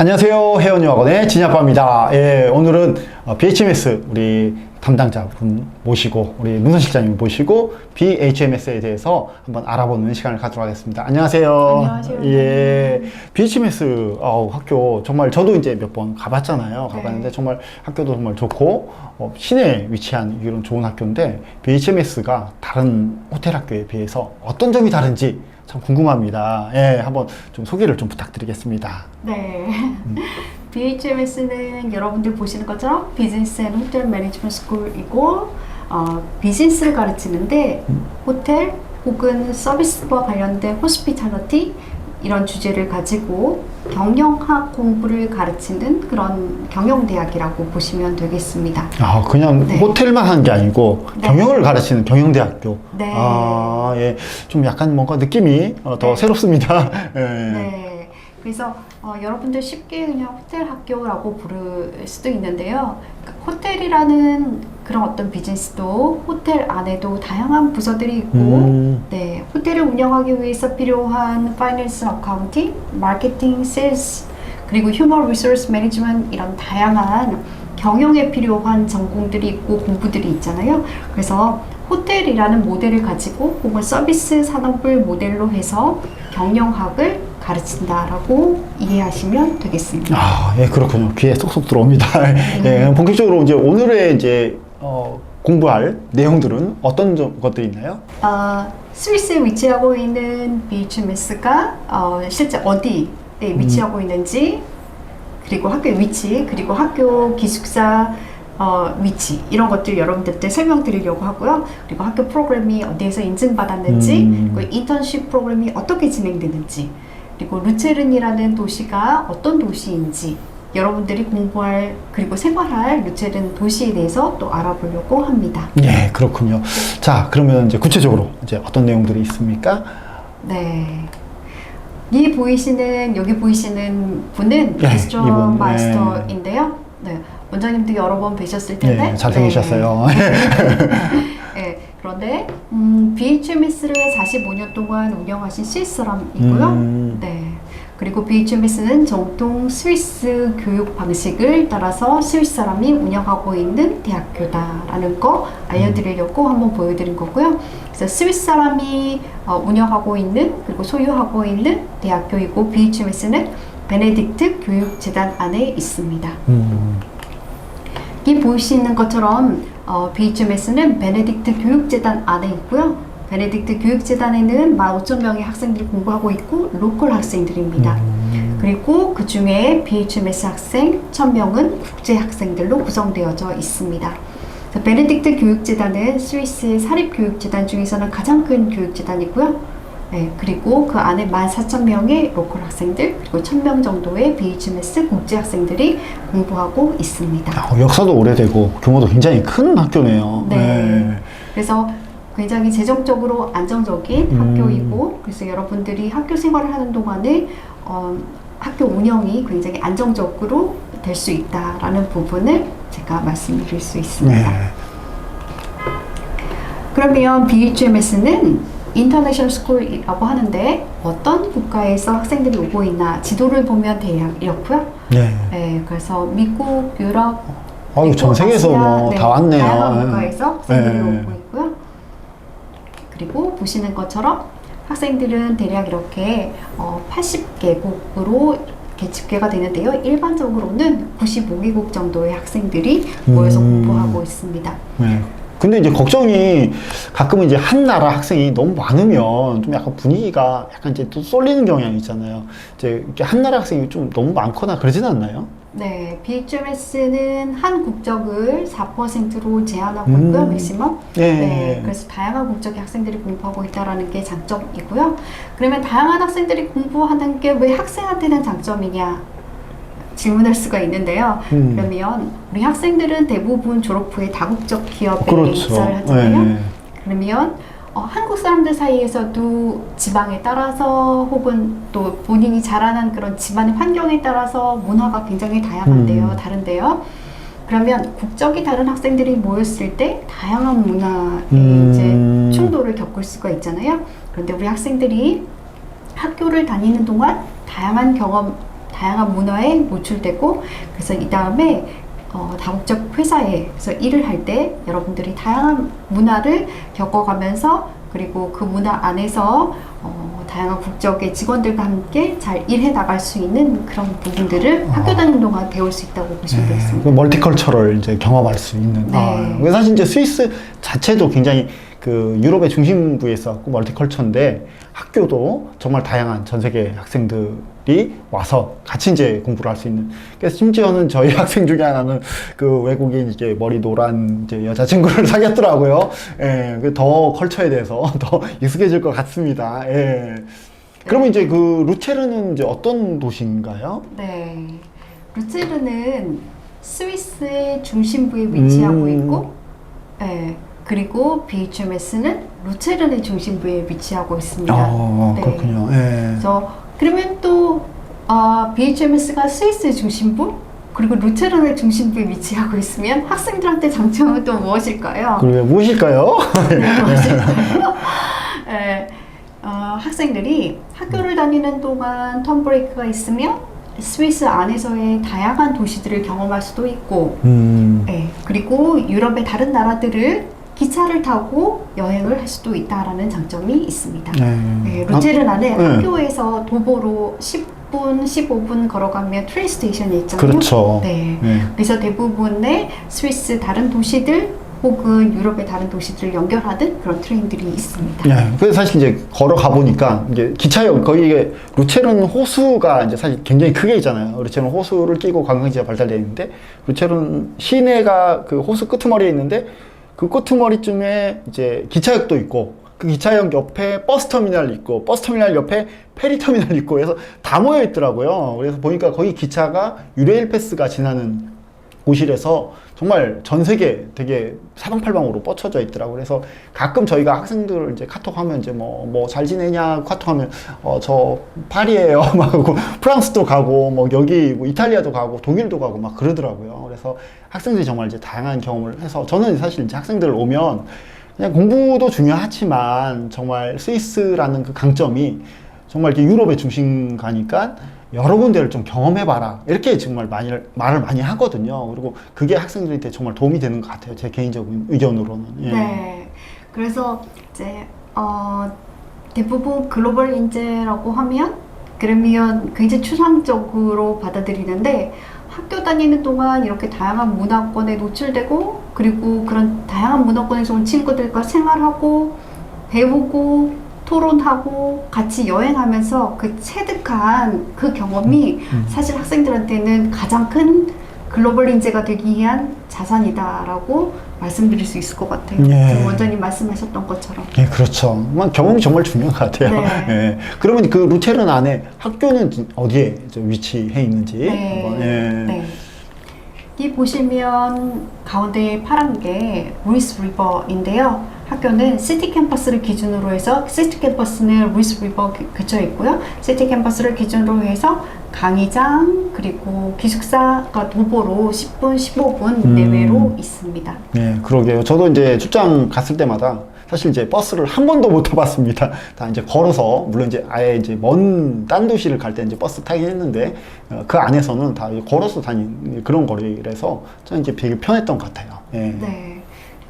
안녕하세요. 혜원여학원의 진아빠입니다. 예, 오늘은 BHMS 우리 담당자분 모시고 우리 문선 실장님 모시고 BHMS에 대해서 한번 알아보는 시간을 갖도록 하겠습니다. 안녕하세요. 안녕하세요. 예, BHMS 학교 정말 저도 이제 몇 번 가봤잖아요. 가봤는데 네. 정말 학교도 정말 좋고 시내에 위치한 이런 좋은 학교인데 BHMS가 다른 호텔 학교에 비해서 어떤 점이 다른지 참 궁금합니다. 예, 한번 좀 소개를 좀 부탁드리겠습니다. 네. BHMS는 여러분들 보시는 것처럼 비즈니스 앤 호텔 매니지먼트 스쿨이고 비즈니스를 가르치는데 호텔 혹은 서비스와 관련된 호스피탈리티 이런 주제를 가지고 경영학 공부를 가르치는 그런 경영대학이라고 보시면 되겠습니다. 아, 그냥 네. 호텔만 하는 게 아니고 네. 경영을 가르치는 경영대학교. 네. 아, 예. 좀 약간 뭔가 느낌이 더 네. 새롭습니다. 예. 네. 그래서 여러분들 쉽게 그냥 호텔 학교라고 부를 수도 있는데요. 그러니까 호텔이라는 그런 어떤 비즈니스도 호텔 안에도 다양한 부서들이 있고 네, 호텔을 운영하기 위해서 필요한 파이낸스, 어카운팅, 마케팅, 세일즈 그리고 휴먼 리소스 매니지먼트 이런 다양한 경영에 필요한 전공들이 있고 공부들이 있잖아요. 그래서 호텔이라는 모델을 가지고 혹은 서비스 산업을 모델로 해서 경영학을 가르친다라고 이해하시면 되겠습니다. 아, 예, 그렇군요. 귀에 쏙쏙 들어옵니다. 예, 본격적으로 이제 오늘의 이제 공부할 내용들은 어떤 것들이 있나요? 스위스에 위치하고 있는 BHMS가 실제 어디에 위치하고 있는지 그리고 학교의 위치 그리고 학교 기숙사 위치 이런 것들 여러분들한테 설명드리려고 하고요. 그리고 학교 프로그램이 어디에서 인증받았는지 그리고 인턴십 프로그램이 어떻게 진행되는지 그리고 루체른이라는 도시가 어떤 도시인지 여러분들이 공부할 그리고 생활할 루체른 도시에 대해서 또 알아보려고 합니다. 예, 그렇군요. 자, 그러면 이제 구체적으로 이제 어떤 내용들이 있습니까? 네. 여기 보이시는 분은 예, 게스트 이분, 마스터인데요. 네. 원장님도 여러 번 뵈셨을 텐데. 예, 잘생기셨어요. 네. 그런데 BHMS를 45년 동안 운영하신 스위스 사람이고요. 네. 그리고 BHMS는 정통 스위스 교육 방식을 따라서 스위스 사람이 운영하고 있는 대학교다라는 거 알려드리려고 한번 보여드린 거고요. 그래서 스위스 사람이 운영하고 있는 그리고 소유하고 있는 대학교이고 BHMS는 베네딕트 교육재단 안에 있습니다. 이 보이시는 것처럼 BHMS는 베네딕트 교육재단 안에 있고요. 베네딕트 교육재단에는 15,000명의 학생들이 공부하고 있고 로컬 학생들입니다. 그리고 그 중에 BHMS 학생 1,000명은 국제 학생들로 구성되어져 있습니다. 베네딕트 교육재단은 스위스의 사립교육재단 중에서는 가장 큰 교육재단이고요. 네, 그리고 그 안에 14,000명의 로컬 학생들 그리고 1,000명 정도의 BHMS 국제 학생들이 공부하고 있습니다. 역사도 오래되고 규모도 굉장히 큰 학교네요. 네. 네. 그래서 굉장히 재정적으로 안정적인 학교이고 그래서 여러분들이 학교 생활을 하는 동안에 학교 운영이 굉장히 안정적으로 될 수 있다라는 부분을 제가 말씀드릴 수 있습니다. 네. 그러면 BHMS는 인터내셔널 스쿨이라고 하는데 어떤 국가에서 학생들이 오고 있나 지도를 보면 대략 이렇고요. 네. 네, 그래서 미국, 유럽, 아유, 전 세계에서 뭐 다 왔네요. 다양한 국가에서 학생들이 네. 오고 있고요. 그리고 보시는 것처럼 학생들은 대략 이렇게 80개국으로 이렇게 집계가 되는데요. 일반적으로는 95개국 정도의 학생들이 모여서 공부하고 있습니다. 네. 근데 이제 걱정이 가끔은 이제 한 나라 학생이 너무 많으면 좀 약간 분위기가 약간 이제 또 쏠리는 경향이 있잖아요. 이제 이렇게 한 나라 학생이 좀 너무 많거나 그러진 않나요? 네, BHMS는 한 국적을 4%로 제한하고 있고요, 맥시멈. 예. 네, 그래서 다양한 국적의 학생들이 공부하고 있다는 게 장점이고요. 그러면 다양한 학생들이 공부하는 게 왜 학생한테는 장점이냐 질문할 수가 있는데요. 그러면 우리 학생들은 대부분 졸업 후에 다국적 기업에 그렇죠. 입사를 하잖아요. 네. 그러면 한국 사람들 사이에서도 지방에 따라서 혹은 또 본인이 자라난 그런 집안의 환경에 따라서 문화가 굉장히 다양한데요. 다른데요. 그러면 국적이 다른 학생들이 모였을 때 다양한 문화의 이제 충돌을 겪을 수가 있잖아요. 그런데 우리 학생들이 학교를 다니는 동안 다양한 경험, 다양한 문화에 노출되고 그래서 이 다음에 다국적 회사에서 일을 할 때 여러분들이 다양한 문화를 겪어가면서 그리고 그 문화 안에서 다양한 국적의 직원들과 함께 잘 일해 나갈 수 있는 그런 부분들을 학교 다니는 동안 배울 수 있다고 보시면 되겠습니다. 그 멀티컬처럴 이제 경험할 수 있는. 네. 사실 이제 스위스 자체도 굉장히 그 유럽의 중심부에 있었고 멀티컬처인데 학교도 정말 다양한 전 세계 학생들이 와서 같이 이제 공부를 할 수 있는. 그래서 심지어는 저희 학생 중에 하나는 그 외국인 이제 머리 노란 이제 여자친구를 사귀었더라고요. 예, 더 컬처에 대해서 더 익숙해질 것 같습니다. 예. 그러면 이제 그 루체르는 이제 어떤 도시인가요? 네, 루체르는 스위스의 중심부에 위치하고 있고, 네, 그리고 BHMS는 루체른의 중심부에 위치하고 있습니다. 네. 그렇군요. 예. 그래서 그러면 또 BHMS가 스위스의 중심부 그리고 루체른의 중심부에 위치하고 있으면 학생들한테 장점은 또 무엇일까요? 그러면 무엇일까요? 네, 무엇일까요? 네, 학생들이 학교를 다니는 동안 텀 브레이크가 있으면 스위스 안에서의 다양한 도시들을 경험할 수도 있고, 네, 그리고 유럽의 다른 나라들을 기차를 타고 여행을 할 수도 있다라는 장점이 있습니다. 네, 루체른 안에 학교에서 도보로 10분, 15분 걸어가면 트레인 스테이션이 있잖아요. 그렇죠. 네. 그래서 대부분의 스위스 다른 도시들 혹은 유럽의 다른 도시들을 연결하는 그런 트레인들이 있습니다. 네, 그래서 사실 이제 걸어가 보니까 이게 기차역 거기 루체른 호수가 이제 사실 굉장히 크게 있잖아요. 루체른 호수를 끼고 관광지가 발달되어 있는데 루체른 시내가 그 호수 끄트머리에 있는데 그 끄트머리쯤에 이제 기차역도 있고 그 기차역 옆에 버스터미널 있고 버스터미널 옆에 페리터미널 있고 해서 다 모여 있더라고요. 그래서 보니까 거기 기차가 유레일 패스가 지나는 곳이라서 정말 전 세계 되게 사방팔방으로 뻗쳐져 있더라고요. 그래서 가끔 저희가 학생들 이제 카톡하면 이제 뭐 잘 지내냐 카톡하면 저 파리예요 막 그러고 프랑스도 가고 뭐 여기 뭐 이탈리아도 가고 독일도 가고 막 그러더라고요. 그래서 학생들이 정말 이제 다양한 경험을 해서 저는 사실 이제 학생들 오면 그냥 공부도 중요하지만 정말 스위스라는 그 강점이 정말 이렇게 유럽의 중심 가니까 여러 군데를 좀 경험해봐라 이렇게 정말 말을 많이 하거든요. 그리고 그게 학생들한테 정말 도움이 되는 것 같아요. 제 개인적인 의견으로는. 예. 네, 그래서 이제 대부분 글로벌 인재라고 하면 그러면 굉장히 추상적으로 받아들이는데 학교 다니는 동안 이렇게 다양한 문화권에 노출되고 그리고 그런 다양한 문화권에서 온 친구들과 생활하고 배우고 토론하고 같이 여행하면서 그 체득한 그 경험이 사실 학생들한테는 가장 큰 글로벌 인재가 되기 위한 자산이다라고 말씀드릴 수 있을 것 같아요. 예. 원장님 말씀하셨던 것처럼. 예, 그렇죠. 경험이 정말 중요한 것 같아요. 네. 예. 그러면 그 루체른 안에 학교는 어디에 위치해 있는지 네. 한번. 예. 네. 이 보시면 가운데 파란 게 루이스 리버인데요. 학교는 시티 캠퍼스를 기준으로 해서 시티 캠퍼스는 루이스 리버 그쳐 있고요. 시티 캠퍼스를 기준으로 해서 강의장 그리고 기숙사가 도보로 10분, 15분 내외로 있습니다. 네, 그러게요. 저도 이제 출장 갔을 때마다 사실 이제 버스를 한 번도 못 타봤습니다. 다 이제 걸어서 물론 이제 아예 이제 먼 딴 도시를 갈 때 이제 버스 타긴 했는데 그 안에서는 다 걸어서 다니는 그런 거리라서 저는 이제 되게 편했던 것 같아요. 예. 네.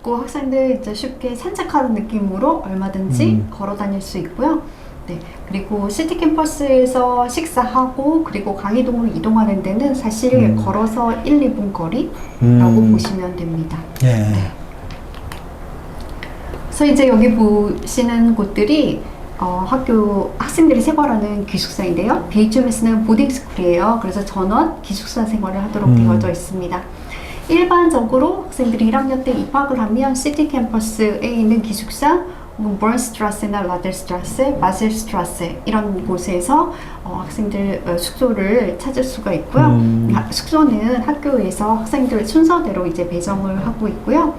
그리고 학생들 이제 쉽게 산책하는 느낌으로 얼마든지 걸어 다닐 수 있고요. 네. 그리고 시티 캠퍼스에서 식사하고 그리고 강의동으로 이동하는 데는 사실 걸어서 1, 2분 거리라고 보시면 됩니다. 예. 네. 그래서 이제 여기 보시는 곳들이 학교 학생들이 생활하는 기숙사인데요. BHMS는 보딩스쿨이에요. 그래서 전원 기숙사 생활을 하도록 되어져 있습니다. 일반적으로 학생들이 1학년 때 입학을 하면 시티 캠퍼스에 있는 기숙사, 버스트라세나 라델스트라세, 마셀스트라세 이런 곳에서 학생들 숙소를 찾을 수가 있고요. 숙소는 학교에서 학생들 순서대로 이제 배정을 하고 있고요.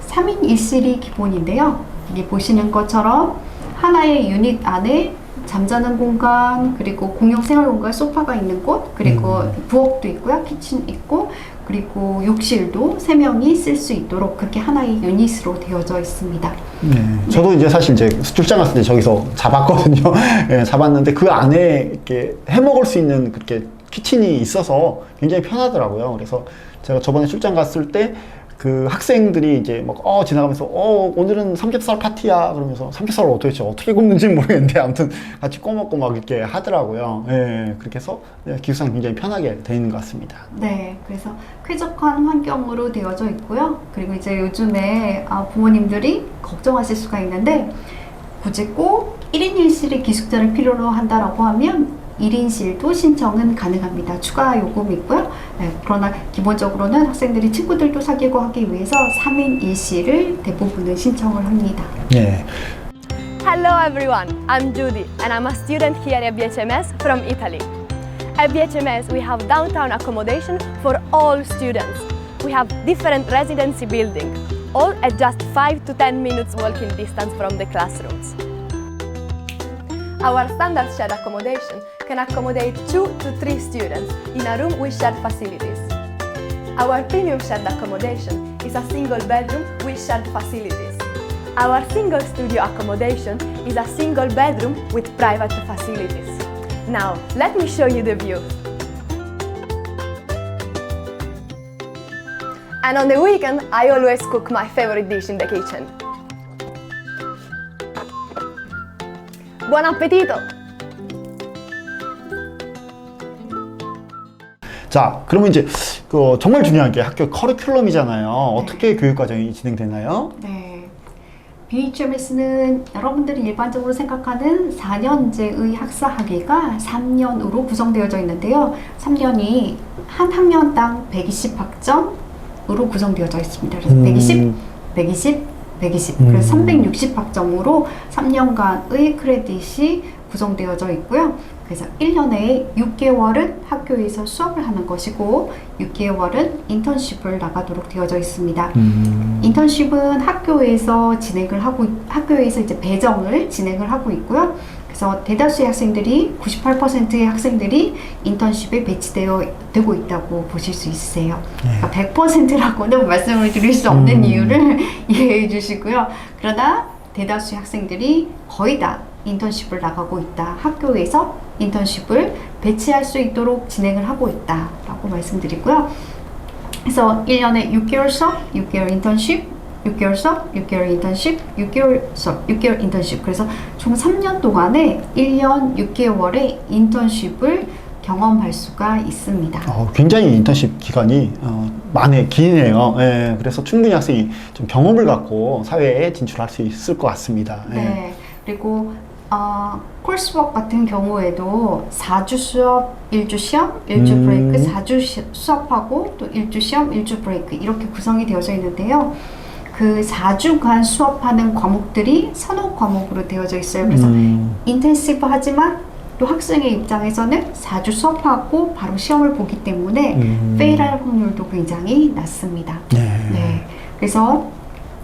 3인 1실이 기본인데요. 여기 보시는 것처럼 하나의 유닛 안에 잠자는 공간, 그리고 공용 생활 공간, 소파가 있는 곳, 그리고 부엌도 있고요. 키친 있고, 그리고 욕실도 3명이 쓸 수 있도록 그렇게 하나의 유닛으로 되어져 있습니다. 네. 저도 이제 사실 이제 출장 갔을 때 저기서 잡았거든요. 예, 잡았는데 그 안에 이렇게 해 먹을 수 있는 그렇게 키친이 있어서 굉장히 편하더라고요. 그래서 제가 저번에 출장 갔을 때 그 학생들이 이제 막 지나가면서 오늘은 삼겹살 파티야 그러면서 삼겹살을 도대체 어떻게 굽는지 모르겠는데 아무튼 같이 꺼먹고 막 이렇게 하더라고요. 예, 그렇게 해서 기숙사는 굉장히 편하게 되어 있는 것 같습니다. 네, 그래서 쾌적한 환경으로 되어져 있고요. 그리고 이제 요즘에 부모님들이 걱정하실 수가 있는데 굳이 꼭 1인 1실의 기숙사를 필요로 한다라고 하면 1인실도 신청은 가능합니다. 추가 요금이 있고요. 네, 그러나 기본적으로는 학생들이 친구들도 사귀고 하기 위해서 3인 1실을 대부분은 신청을 합니다. 예. Hello everyone, I'm Judy and I'm a student here at BHMS from Italy. At BHMS we have downtown accommodation for all students. We have different residency buildings, all at just 5 to 10 minutes walking distance from the classrooms. Our standard shared accommodation can accommodate 2 to 3 students in a room with shared facilities. Our premium shared accommodation is a single bedroom with shared facilities. Our single studio accommodation is a single bedroom with private facilities. Now, let me show you the view. And on the weekend, I always cook my favorite dish in the kitchen. Buon appetito! 자, 그러면 이제 정말 중요한 게 학교 커리큘럼이잖아요. 어떻게 교육 과정이 진행되나요? 네. BHMS는 여러분들이 일반적으로 생각하는 4년제의 학사 학위가 3년으로 구성되어져 있는데요. 3년이 한 학년당 120학점으로 구성되어져 있습니다. 그래서 120, 120, 120. 그래서 360학점으로 3년간의 크레딧이 구성되어져 있고요. 그래서 1년에 6개월은 학교에서 수업을 하는 것이고 6개월은 인턴십을 나가도록 되어져 있습니다. 인턴십은 학교에서 학교에서 이제 배정을 진행을 하고 있고요. 그래서 대다수의 학생들이 98%의 학생들이 인턴십에 배치되고 있다고 보실 수 있으세요. 그러니까 100%라고는 말씀을 드릴 수 없는 이유를 이해해 주시고요. 그러나 대다수의 학생들이 거의 다 인턴십을 나가고 있다. 학교에서 인턴십을 배치할 수 있도록 진행을 하고 있다라고 말씀드리고요. 그래서 1년에 6개월 수업, 6개월 인턴십, 6개월 수업, 6개월 인턴십, 6개월 수업, 6개월 인턴십. 그래서 총 3년 동안에 1년 6개월의 인턴십을 경험할 수가 있습니다. 굉장히 인턴십 기간이 기네요. 예, 그래서 충분히 학생이 좀 경험을 갖고 사회에 진출할 수 있을 것 같습니다. 예. 네. 그리고 콜스워크 같은 경우에도 4주 수업, 1주 시험, 1주 브레이크, 4주 수업하고 또 1주 시험, 1주 브레이크 이렇게 구성이 되어져 있는데요. 그 4주간 수업하는 과목들이 선호 과목으로 되어져 있어요. 그래서 인텐시브 하지만 또 학생의 입장에서는 4주 수업하고 바로 시험을 보기 때문에 페일할 확률도 굉장히 낮습니다. 네. 그래서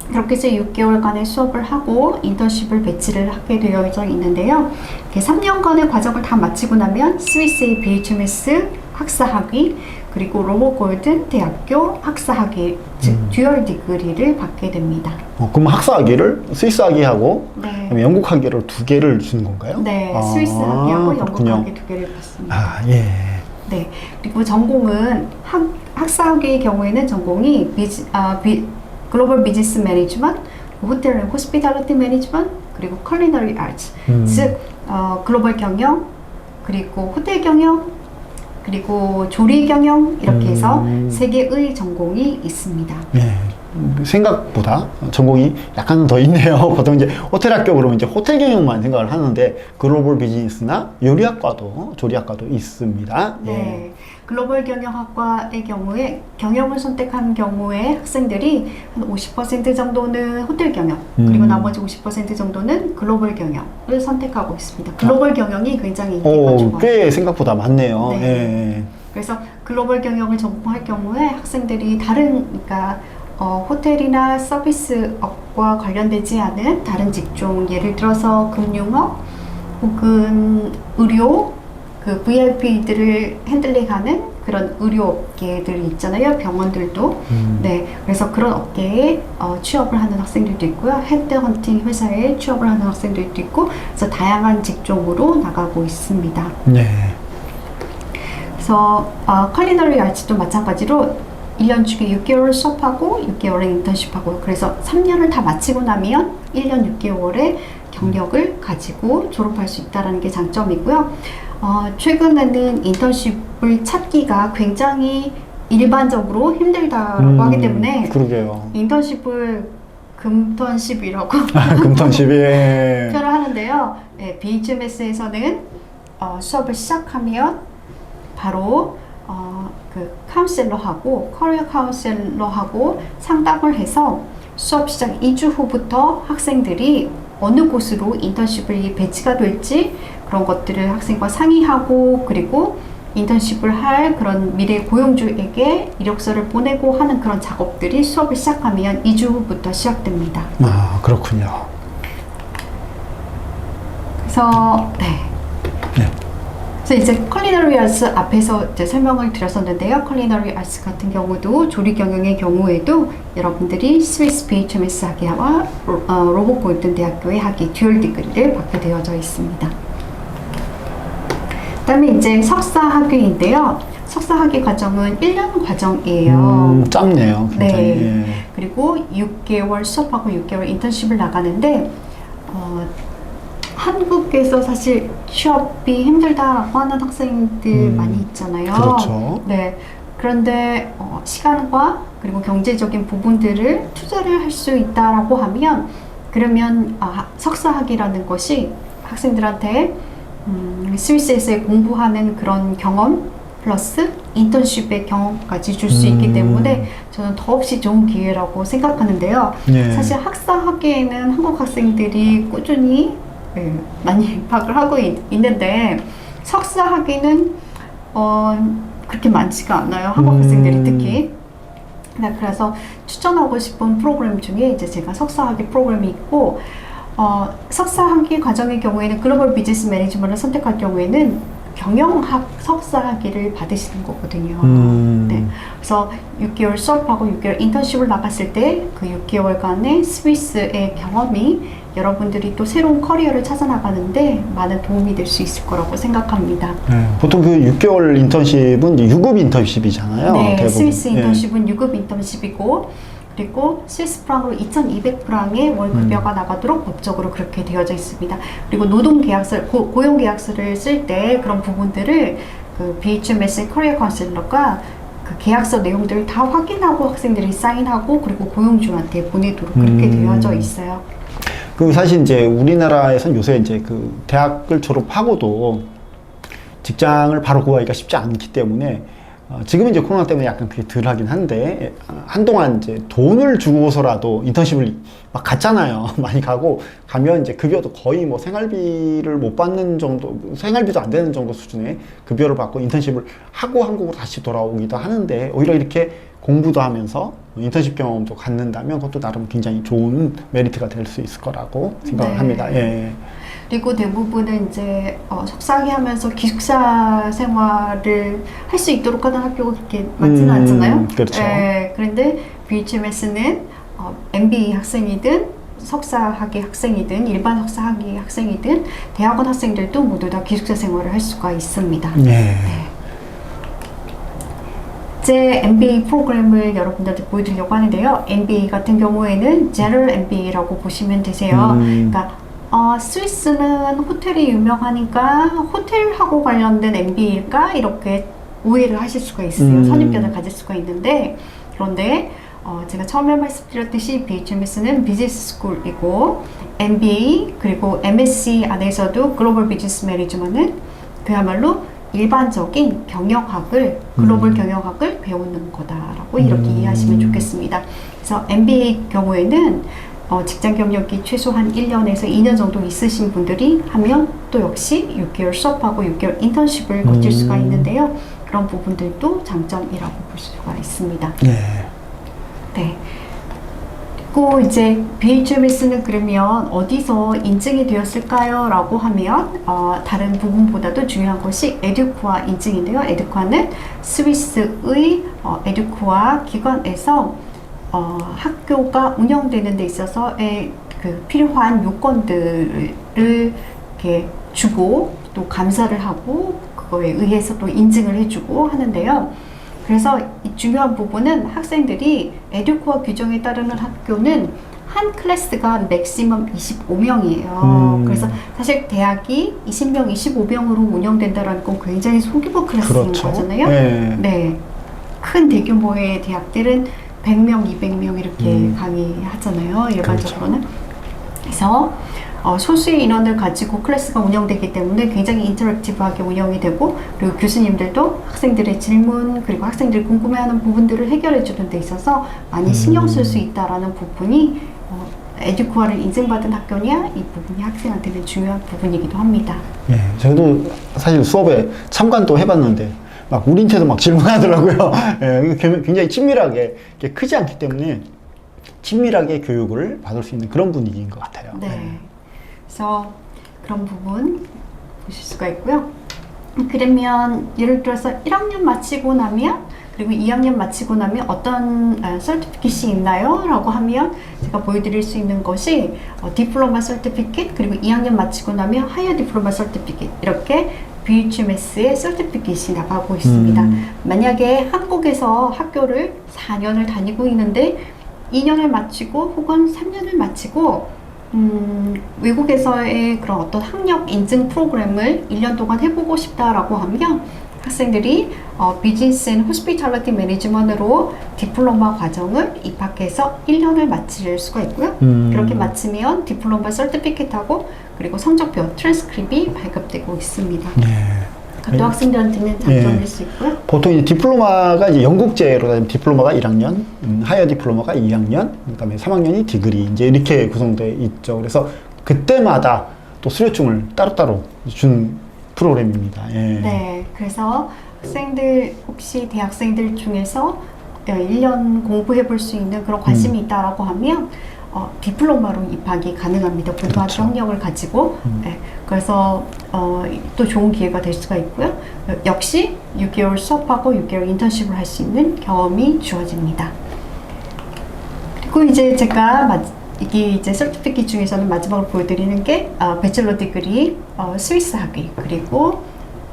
그렇게 해서 6개월간의 수업을 하고 인턴십을 배치를 하게 되어져 있는데요. 3년간의 과정을 다 마치고 나면 스위스의 BHMS 학사학위 그리고 로버 골든 대학교 학사학위 즉 듀얼 디그리를 받게 됩니다. 그럼 학사학위를 스위스 학위하고 네. 영국 학위를 2개를 주는 건가요? 네, 스위스 학위하고 영국 그렇군요. 학위 2개를 받습니다. 예. 네, 그리고 전공은 학사학위의 경우에는 전공이 글로벌 비즈니스 매니지먼트, 호텔 앤 호스피탈리티 매니지먼트, 그리고 컬리너리 아츠, 즉 글로벌 경영, 그리고 호텔 경영, 그리고 조리 경영 이렇게 해서 3개의 전공이 있습니다. 예. 생각보다 전공이 약간 더 있네요. 보통 이제 호텔 학교 그러면 이제 호텔 경영만 생각을 하는데 글로벌 비즈니스나 요리학과도 조리학과도 있습니다. 네. 글로벌 경영학과의 경우에 경영을 선택한 경우에 학생들이 한 50% 정도는 호텔 경영 그리고 나머지 50% 정도는 글로벌 경영을 선택하고 있습니다. 글로벌 경영이 굉장히 인기가 좋아요. 꽤 생각보다 많네요. 네. 예. 그래서 글로벌 경영을 전공할 경우에 학생들이 그러니까 호텔이나 서비스업과 관련되지 않은 다른 직종, 예를 들어서 금융업 혹은 의료, 그 VIP들을 핸들링하는 그런 의료업계들이 있잖아요. 병원들도. 네, 그래서 그런 업계에 취업을 하는 학생들도 있고요. 헤드헌팅 회사에 취업을 하는 학생들도 있고, 그래서 다양한 직종으로 나가고 있습니다. 네. 그래서 컬리너리 아츠도 마찬가지로 1년 중에 6개월 수업하고 6개월에 인턴십하고 그래서 3년을 다 마치고 나면 1년 6개월의 경력을 가지고 졸업할 수 있다는 게 장점이고요. 최근에는 인턴십을 찾기가 굉장히 일반적으로 힘들다고 하기 때문에 그러게요. 인턴십을 금턴십이라고 금턴십이 표현을 하는데요. 네, BHMS에서는 수업을 시작하면 바로 그 카운셀러하고 커리어 카운셀러하고 상담을 해서 수업 시작 2주 후부터 학생들이 어느 곳으로 인턴십을 배치가 될지 그런 것들을 학생과 상의하고 그리고 인턴십을 할 그런 미래 고용주에게 이력서를 보내고 하는 그런 작업들이 수업을 시작하면 2주 후부터 시작됩니다. 아, 그렇군요. 그래서 그래서 이제 컬리너리 아츠 앞에서 이제 설명을 드렸었는데요. 컬리너리 아츠 같은 경우도 조리 경영의 경우에도 여러분들이 스위스 BHMS 학위와 로봇 골든 대학교의 학위 듀얼 디그리를 받게 되어져 있습니다. 그다음에 이제 석사 학위인데요. 석사 학위 과정은 1년 과정이에요. 짧네요. 굉장히. 네. 예. 그리고 6개월 수업하고 6개월 인턴십을 나가는데 한국에서 사실 취업이 힘들다라고 하는 학생들 많이 있잖아요. 그렇죠. 네. 그런데 시간과 그리고 경제적인 부분들을 투자를 할 수 있다라고 하면 그러면 석사학위라는 것이 학생들한테 스위스에서 공부하는 그런 경험 플러스 인턴십의 경험까지 줄 수 있기 때문에 저는 더없이 좋은 기회라고 생각하는데요. 예. 사실 학사학위에는 한국 학생들이 꾸준히 많이 입학을 하고 있는데 석사학위는 그렇게 많지가 않아요. 한국 학생들이 특히. 네, 그래서 추천하고 싶은 프로그램 중에 이제 제가 석사학위 프로그램이 있고 석사학위 과정의 경우에는 글로벌 비즈니스 매니지먼트를 선택할 경우에는 경영학 석사학위를 받으시는 거거든요. 네, 그래서 6개월 수업하고 6개월 인턴십을 나갔을 때 그 6개월간의 스위스의 경험이 여러분들이 또 새로운 커리어를 찾아나가는데 많은 도움이 될 수 있을 거라고 생각합니다. 네, 보통 그 6개월 인턴십은 이제 유급 인턴십이잖아요. 네, 대부분. 스위스 인턴십은 유급 인턴십이고 그리고 스위스 프랑으로 2,200프랑의 월급여가 나가도록 법적으로 그렇게 되어져 있습니다. 그리고 노동계약서, 고용계약서를 쓸 때 그런 부분들을 그 BHMS 커리어 카운셀러가 그 계약서 내용들을 다 확인하고 학생들이 사인하고 그리고 고용주한테 보내도록 그렇게 되어져 있어요. 그 사실 이제 우리나라에선 요새 이제 그 대학을 졸업하고도 직장을 바로 구하기가 쉽지 않기 때문에 지금은 이제 코로나 때문에 약간 그게 덜 하긴 한데 한동안 이제 돈을 주고서라도 인턴십을 막 갔잖아요. 많이 가면 이제 급여도 거의 뭐 생활비를 못 받는 정도, 생활비도 안 되는 정도 수준의 급여를 받고 인턴십을 하고 한국으로 다시 돌아오기도 하는데 오히려 이렇게 공부도 하면서 인턴십 경험도 갖는다면 그것도 나름 굉장히 좋은 메리트가 될 수 있을 거라고 생각을 네. 합니다. 예. 그리고 대부분은 이제 석사학위 하면서 기숙사 생활을 할 수 있도록 하는 학교가 그렇게 많지는 않잖아요. 그렇죠. 그런데 BHMS는 MBA 학생이든 석사학위 학생이든 일반 석사학위 학생이든 대학원 학생들도 모두 다 기숙사 생활을 할 수가 있습니다. 예. 제 MBA 프로그램을 여러분들한테 보여드리려고 하는데요. MBA 같은 경우에는 General MBA라고 보시면 되세요. 그러니까 스위스는 호텔이 유명하니까 호텔하고 관련된 MBA일까? 이렇게 오해를 하실 수가 있어요. 선입견을 가질 수가 있는데 그런데 제가 처음에 말씀드렸듯이 BHMS는 비즈니스 스쿨이고 MBA 그리고 MSc 안에서도 글로벌 비즈니스 매니지먼트는 그야말로 일반적인 경영학을 글로벌 경영학을 배우는 거다라고 이렇게 이해하시면 좋겠습니다. 그래서 MBA 경우에는 직장 경력이 최소한 1년에서 2년 정도 있으신 분들이 하면 또 역시 6개월 수업하고 6개월 인턴십을 거칠 수가 있는데요. 그런 부분들도 장점이라고 볼 수가 있습니다. 예. 네. 그리고 이제 BHMS는 그러면 어디서 인증이 되었을까요? 라고 하면 다른 부분보다도 중요한 것이 에듀쿠아 인증인데요. 에듀쿠아는 스위스의 에듀쿠아 기관에서 학교가 운영되는 데 있어서의 그 필요한 요건들을 이렇게 주고 또 감사를 하고 그거에 의해서 또 인증을 해주고 하는데요. 그래서 이 중요한 부분은 학생들이 에듀코어 규정에 따르는 학교는 한 클래스가 맥시멈 25명이에요. 그래서 사실 대학이 20명, 25명으로 운영된다는 건 굉장히 소규모 클래스인 그렇죠. 거잖아요. 네. 네. 큰 대규모의 대학들은 100명, 200명 이렇게 강의하잖아요. 일반적으로는. 그래서 소수의 인원을 가지고 클래스가 운영되기 때문에 굉장히 인터랙티브하게 운영이 되고, 그리고 교수님들도 학생들의 질문 그리고 학생들이 궁금해하는 부분들을 해결해 주는 데 있어서 많이 신경 쓸 수 있다라는 부분이 에듀코어를 인증받은 학교냐, 이 부분이 학생한테는 중요한 부분이기도 합니다. 예, 저도 사실 수업에 참관도 해봤는데 막 우린체도 막 질문하더라고요. 예, 굉장히 친밀하게, 이렇게 크지 않기 때문에 친밀하게 교육을 받을 수 있는 그런 분위기인 것 같아요. 네. 예. 그래서 그런 부분 보실 수가 있고요. 그러면 예를 들어서 1학년 마치고 나면, 그리고 2학년 마치고 나면 어떤 서티피킷이 있나요? 라고 하면 제가 보여드릴 수 있는 것이 디플로마 서티피킷, 그리고 2학년 마치고 나면 하이어 디플로마 서티피킷, 이렇게 BHMS의 서티피킷이 나가고 있습니다. 만약에 한국에서 학교를 4년을 다니고 있는데 2년을 마치고 혹은 3년을 마치고 외국에서의 그런 어떤 학력 인증 프로그램을 1년 동안 해보고 싶다라고 하면 학생들이 비즈니스 앤 호스피탈리티 매니지먼트로 디플로마 과정을 입학해서 1년을 마칠 수가 있고요. 그렇게 마치면 디플로마 서티피킷하고 그리고 성적표 트랜스크립이 발급되고 있습니다. 또 학생들한테는 장점일 수 있고요. 보통 이제 디플로마가 이제 영국제로 따지면 디플로마가 1학년, 하이어 디플로마가 2학년, 그다음에 3학년이 디그리, 이제 이렇게 구성되어 있죠. 그래서 그때마다 또 수료증을 따로따로 주는 프로그램입니다. 예. 네, 그래서 학생들, 혹시 대학생들 중에서 1년 공부해 볼 수 있는 그런 관심이 있다라고 하면 디플로마로 입학이 가능합니다. 고등학교 그렇죠. 학력을 가지고. 네, 그래서 또 좋은 기회가 될 수가 있고요. 역시 6개월 수업하고 6개월 인턴십을 할 수 있는 경험이 주어집니다. 그리고 이제 제가 이게 이제 서티피킷 중에서는 마지막으로 보여드리는 게 배첼러 디그리 스위스 학위, 그리고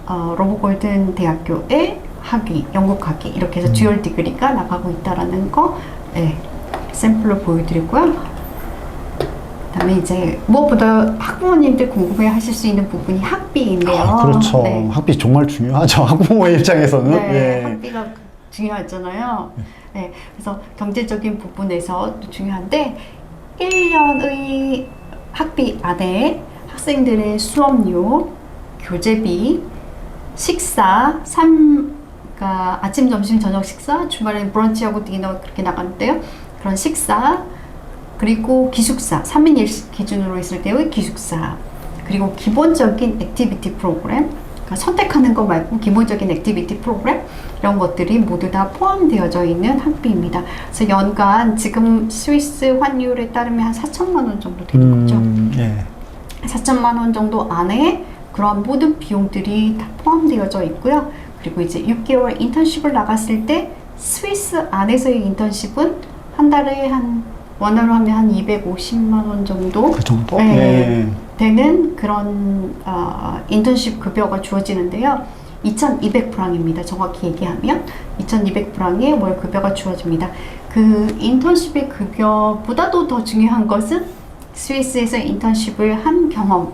로버 골든 대학교의 학위, 영국 학위, 이렇게 해서 듀얼 디그리가 나가고 있다라는 거 샘플로 보여드리고요. 그다음에 이제 무엇보다 학부모님들 궁금해 하실 수 있는 부분이 학비인데요. 그렇죠. 네. 학비 정말 중요하죠. 학부모의 입장에서는. 네, 예. 학비가 중요하잖아요. 네, 그래서 경제적인 부분에서 또 중요한데 1년의 학비 안에 학생들의 수업료, 교재비, 식사, 그러니까 아침, 점심, 저녁 식사, 주말에는 브런치하고 디너 그렇게 나가는데요. 그런 식사, 그리고 기숙사, 3인 1식 기준으로 있을 때의 기숙사, 그리고 기본적인 액티비티 프로그램, 그러니까 선택하는 거 말고 기본적인 액티비티 프로그램, 이런 것들이 모두 다 포함되어져 있는 학비입니다. 그래서 연간 지금 스위스 환율에 따르면 한 4천만 원 정도 되는 거죠. 예. 4천만 원 정도 안에 그런 모든 비용들이 다 포함되어져 있고요. 그리고 이제 6개월 인턴십을 나갔을 때 스위스 안에서의 인턴십은 한 달에 원화로 하면 한 250만 원 정도? 그 정도? 네, 예. 되는 그런 인턴십 급여가 주어지는데요. 2,200프랑입니다. 정확히 얘기하면 2,200프랑의 월 급여가 주어집니다. 그 인턴십의 급여보다도 더 중요한 것은 스위스에서 인턴십을 한 경험,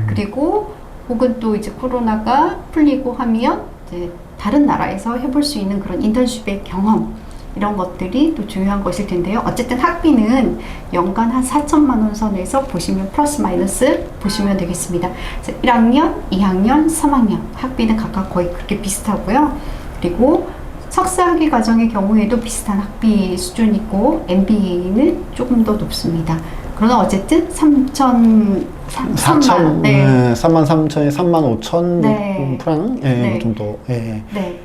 그리고 혹은 또 이제 코로나가 풀리고 하면 이제 다른 나라에서 해볼 수 있는 그런 인턴십의 경험, 이런 것들이 또 중요한 것일 텐데요. 어쨌든 학비는 연간 한 4천만 원 선에서 보시면 플러스 마이너스 보시면 되겠습니다. 그래서 1학년, 2학년, 3학년 학비는 각각 거의 그렇게 비슷하고요. 그리고 석사학위 과정의 경우에도 비슷한 학비 수준이고 MBA는 조금 더 높습니다. 그러나 어쨌든 3만 3,300에 35,000 네. 프랑 네. 그 정도. 예. 네,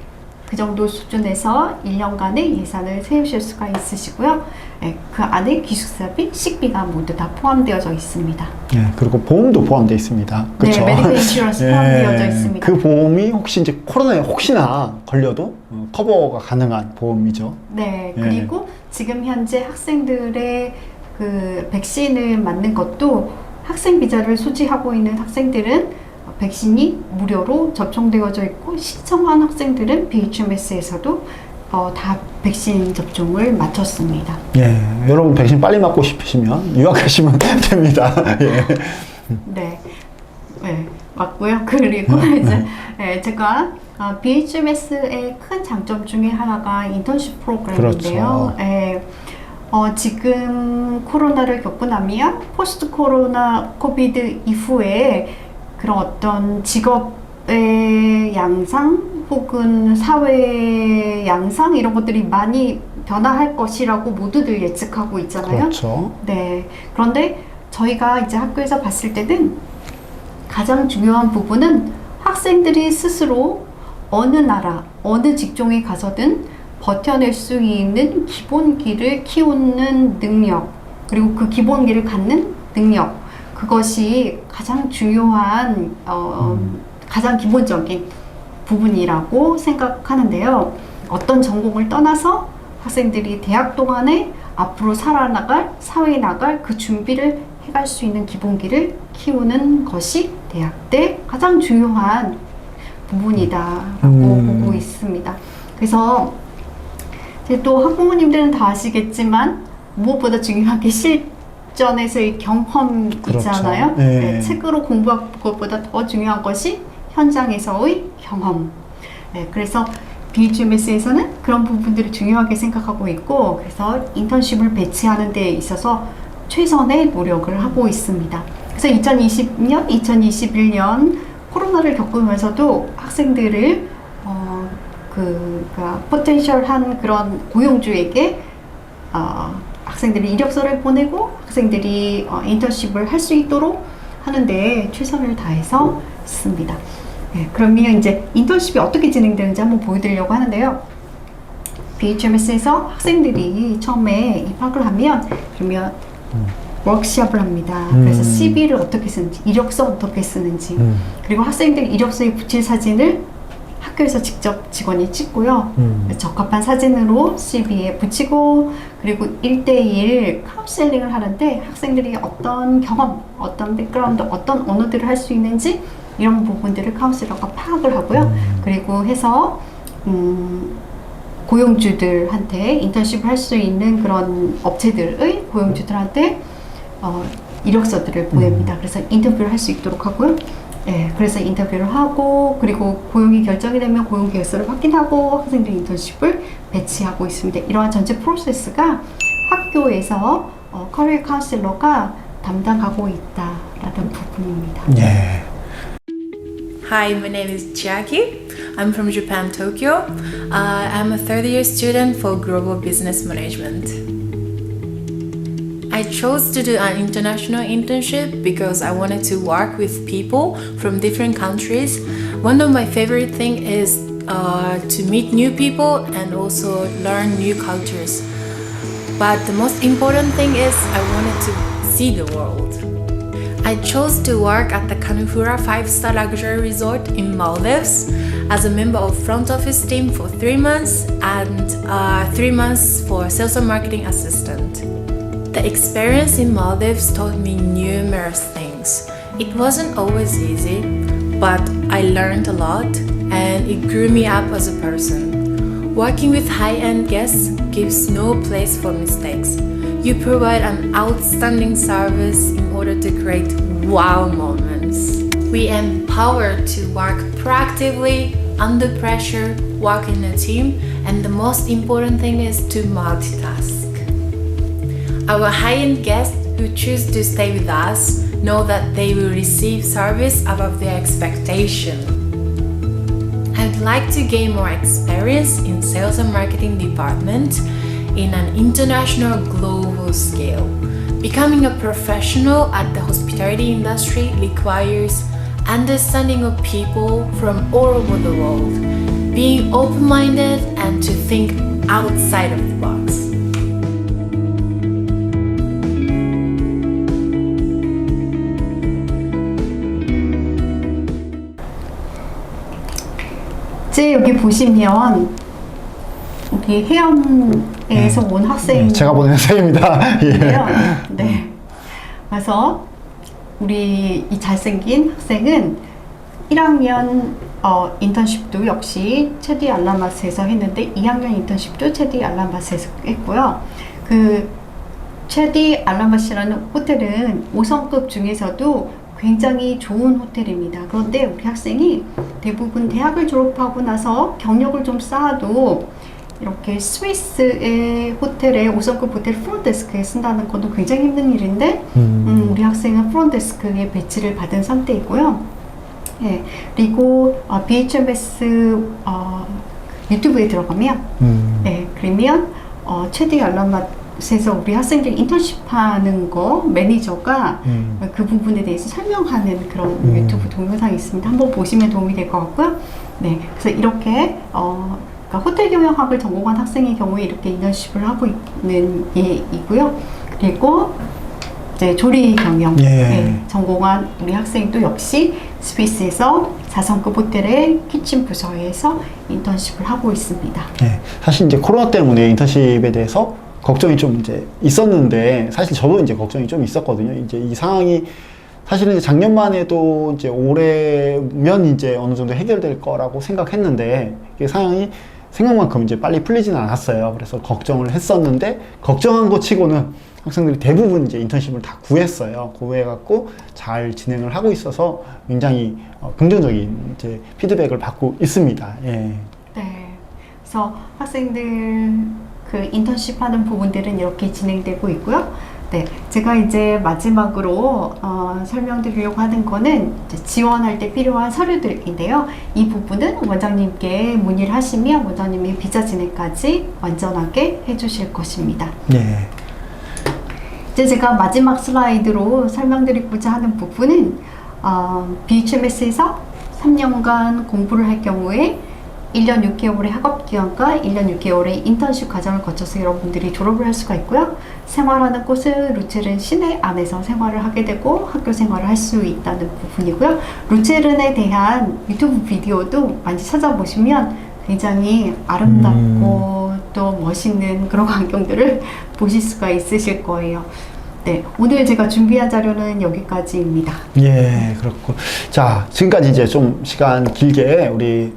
그 정도 수준에서 1년간의 예산을 세우실 수가 있으시고요. 네, 그 안에 기숙사비, 식비가 모두 다 포함되어져 있습니다. 예, 그리고 보험도 포함되어 있습니다. 그렇죠? 네, 메디컬 인슈런스 포함되어져 있습니다. 그 보험이 혹시 이제 코로나에 혹시나 걸려도 커버가 가능한 보험이죠. 네, 예. 그리고 지금 현재 학생들의 그 백신을 맞는 것도 학생 비자를 소지하고 있는 학생들은 백신이 무료로 접종되어져 있고 신청한 학생들은 BHMS에서도 다 백신 접종을 마쳤습니다. 예, 여러분 백신 빨리 맞고 싶으시면 유학하시면 됩니다. 예. 네, 네 맞고요. 그리고 이제 제가 BHMS의 큰 장점 중에 하나가 인턴십 프로그램인데요. 그렇죠. 예, 지금 코로나를 겪고 나면 포스트 코로나 코비드 이후에 그런 어떤 직업의 양상 혹은 사회 양상 이런 것들이 많이 변화할 것이라고 모두들 예측하고 있잖아요. 그렇죠. 네. 그런데 저희가 이제 학교에서 봤을 때는 가장 중요한 부분은 학생들이 스스로 어느 나라, 어느 직종에 가서든 버텨낼 수 있는 기본기를 키우는 능력, 그리고 그 기본기를 갖는 능력, 그것이 가장 중요한, 가장 기본적인 부분이라고 생각하는데요. 어떤 전공을 떠나서 학생들이 대학 동안에 앞으로 살아나갈, 사회에 나갈 그 준비를 해갈 수 있는 기본기를 키우는 것이 대학 때 가장 중요한 부분이다라고 보고 있습니다. 그래서 이제 또 학부모님들은 다 아시겠지만 무엇보다 중요한 게 실전에서의 경험 있잖아요. 그렇죠. 네. 네, 책으로 공부한 것보다 더 중요한 것이 현장에서의 경험. 네, 그래서 BHMS에서는 그런 부분들을 중요하게 생각하고 있고, 그래서 인턴십을 배치하는 데 있어서 최선의 노력을 하고 있습니다. 그래서 2020년, 2021년 코로나를 겪으면서도 학생들을 그러니까 포텐셜한 그런 고용주에게 학생들이 이력서를 보내고 학생들이 인턴십을 할 수 있도록 하는데 최선을 다해서 있습니다. 네, 그러면 이제 인턴십이 어떻게 진행되는지 한번 보여드리려고 하는데요. BHMS에서 학생들이 처음에 입학을 하면 그러면 워크숍을 합니다. 그래서 CV를 어떻게 쓰는지, 이력서 어떻게 쓰는지, 그리고 학생들 이력서에 붙일 사진을 학교에서 직접 직원이 찍고요. 적합한 사진으로 CV에 붙이고, 그리고 1대1 카운셀링을 하는데 학생들이 어떤 경험, 어떤 백그라운드, 어떤 언어들을 할 수 있는지 이런 부분들을 카운셀러가 파악을 하고요. 그리고 해서 고용주들한테 인턴십을 할 수 있는 그런 업체들의 고용주들한테 이력서들을 보냅니다. 그래서 인터뷰를 할 수 있도록 하고요. 네, 그래서 인터뷰를 하고, 그리고 고용이 결정이 되면 고용 계획서를 확인하고 학생들 인턴십을 배치하고 있습니다. 이러한 전체 프로세스가 학교에서 커리어 카운셀러가 담당하고 있다라는 부분입니다. 예. Hi, my name is Chiaki. I'm from Japan, Tokyo. I'm a third year student for Global Business Management. I chose to do an international internship because I wanted to work with people from different countries. One of my favorite things is to meet new people and also learn new cultures. But the most important thing is I wanted to see the world. I chose to work at the Kanufura 5-star luxury resort in Maldives as a member of front office team for 3 months and 3 months for sales and marketing assistant. The experience in Maldives taught me numerous things. It wasn't always easy, but I learned a lot and it grew me up as a person. Working with high-end guests gives no place for mistakes. You provide an outstanding service in order to create wow moments. We empower to work proactively, under pressure, work in a team, and the most important thing is to multitask. Our high-end guests who choose to stay with us know that they will receive service above their expectation. I'd like to gain more experience in sales and marketing department in an international global scale. Becoming a professional at the hospitality industry requires understanding of people from all over the world, being open-minded and to think outside of the box. 이제 여기 보시면 여기 해연에서 온 학생 제가 보낸 사입니다. 예. 네. 그래서 우리 이 잘생긴 학생은 1학년 인턴십도 역시 체디 알라마스에서 했는데 2학년 인턴십도 체디 알라마스에서 했고요. 그 체디 알라마스라는 호텔은 5성급 중에서도 굉장히 좋은 호텔입니다. 그런데 우리 학생이 대부분 대학을 졸업하고 나서 경력을 좀 쌓아도 이렇게 스위스의 호텔에 5성급 호텔 프론데스크에 쓴다는 것도 굉장히 힘든 일인데 우리 학생은 프론데스크에 배치를 받은 상태이고요. 예, 그리고 BHMS 유튜브에 들어가면 그러면 체디 알람맛에서 우리 학생들 인턴십 하는 거 매니저가 그 부분에 대해서 설명하는 그런 유튜브 동영상이 있습니다. 한번 보시면 도움이 될 것 같고요. 네, 그래서 이렇게 그러니까 호텔 경영학을 전공한 학생의 경우에 이렇게 인턴십을 하고 있는 예이고요. 그리고 이제 조리 경영 전공한 우리 학생도 역시 스위스에서 4성급 호텔의 키친 부서에서 인턴십을 하고 있습니다. 네, 사실 이제 코로나 때문에 인턴십에 대해서 걱정이 좀 이제 있었는데 사실 저도 이제 걱정이 좀 있었거든요. 이제 이 상황이 사실은 이제 작년만 해도 이제 올해면 이제 어느 정도 해결될 거라고 생각했는데 이게 상황이 생각만큼 이제 빨리 풀리지는 않았어요. 그래서 걱정을 했었는데 걱정한 것 치고는 학생들이 대부분 이제 인턴십을 다 구했어요. 구해갖고 잘 진행을 하고 있어서 굉장히 긍정적인 이제 피드백을 받고 있습니다. 예. 네. 그래서 학생들 그 인턴십 하는 부분들은 이렇게 진행되고 있고요. 네. 제가 이제 마지막으로 설명드리려고 하는 거는 이제 지원할 때 필요한 서류들인데요. 이 부분은 원장님께 문의를 하시면 원장님이 비자 진행까지 완전하게 해주실 것입니다. 네. 이제 제가 마지막 슬라이드로 설명드리고자 하는 부분은 BHMS에서 3년간 공부를 할 경우에 1년 6개월의 학업기간과 1년 6개월의 인턴십 과정을 거쳐서 여러분들이 졸업을 할 수가 있고요. 생활하는 곳은 루체른 시내 안에서 생활을 하게 되고 학교 생활을 할 수 있다는 부분이고요. 루체른에 대한 유튜브 비디오도 많이 찾아보시면 굉장히 아름답고 또 멋있는 그런 광경들을 보실 수가 있으실 거예요. 네, 오늘 제가 준비한 자료는 여기까지입니다. 예, 그렇고. 자, 지금까지 이제 좀 시간 길게 우리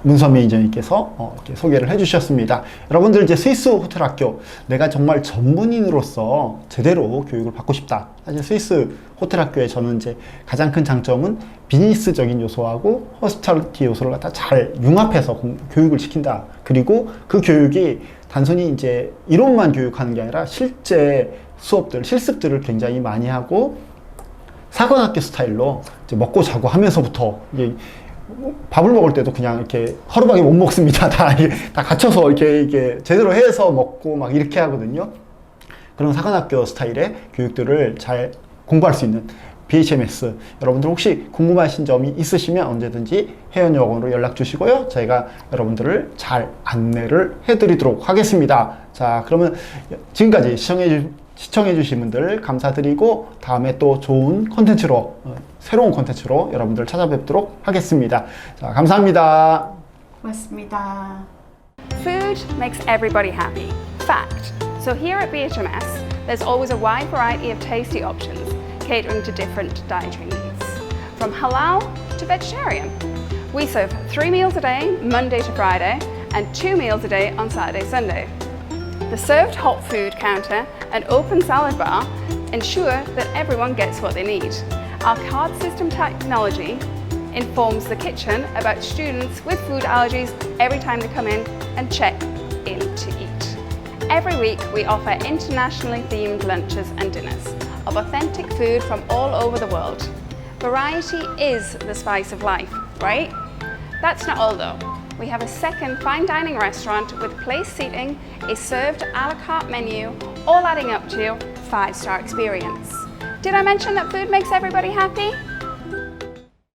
문선 매니저님께서 이렇게 소개를 해주셨습니다. 여러분들 이제 스위스 호텔 학교, 내가 정말 전문인으로서 제대로 교육을 받고 싶다. 사실 스위스 호텔 학교에 저는 이제 가장 큰 장점은 비즈니스적인 요소하고 호스피탈리티 요소를 갖다 잘 융합해서 교육을 시킨다. 그리고 그 교육이 단순히 이제 이론만 교육하는 게 아니라 실제 수업들, 실습들을 굉장히 많이 하고 사관학교 스타일로 이제 먹고 자고 하면서부터 이게 밥을 먹을 때도 그냥 이렇게 허루밖에 못 먹습니다. 다 갇혀서 이렇게 제대로 해서 먹고 막 이렇게 하거든요. 그런 사관학교 스타일의 교육들을 잘 공부할 수 있는 BHMS, 여러분들 혹시 궁금하신 점이 있으시면 언제든지 회원여권으로 연락 주시고요. 저희가 여러분들을 잘 안내를 해드리도록 하겠습니다. 자, 그러면 지금까지 시청해 주신 분들 감사드리고 다음에 또 좋은 콘텐츠로 새로운 콘텐츠로 여러분들 찾아뵙도록 하겠습니다. 자, 감사합니다. 고맙습니다. Food makes everybody happy. Fact. So here at BHMS, there's always a wide variety of tasty options, catering to different dietary needs. From halal to vegetarian. We serve 3 meals a day, Monday to Friday, and 2 meals a day on Saturday, Sunday. The served hot food counter and open salad bar ensure that everyone gets what they need. Our card system technology informs the kitchen about students with food allergies every time they come in and check in to eat. Every week we offer internationally themed lunches and dinners of authentic food from all over the world. Variety is the spice of life, right? That's not all though. We have a second fine dining restaurant with place seating, a served a la carte menu, all adding up to 5-star experience. Did I mention that food makes everybody happy?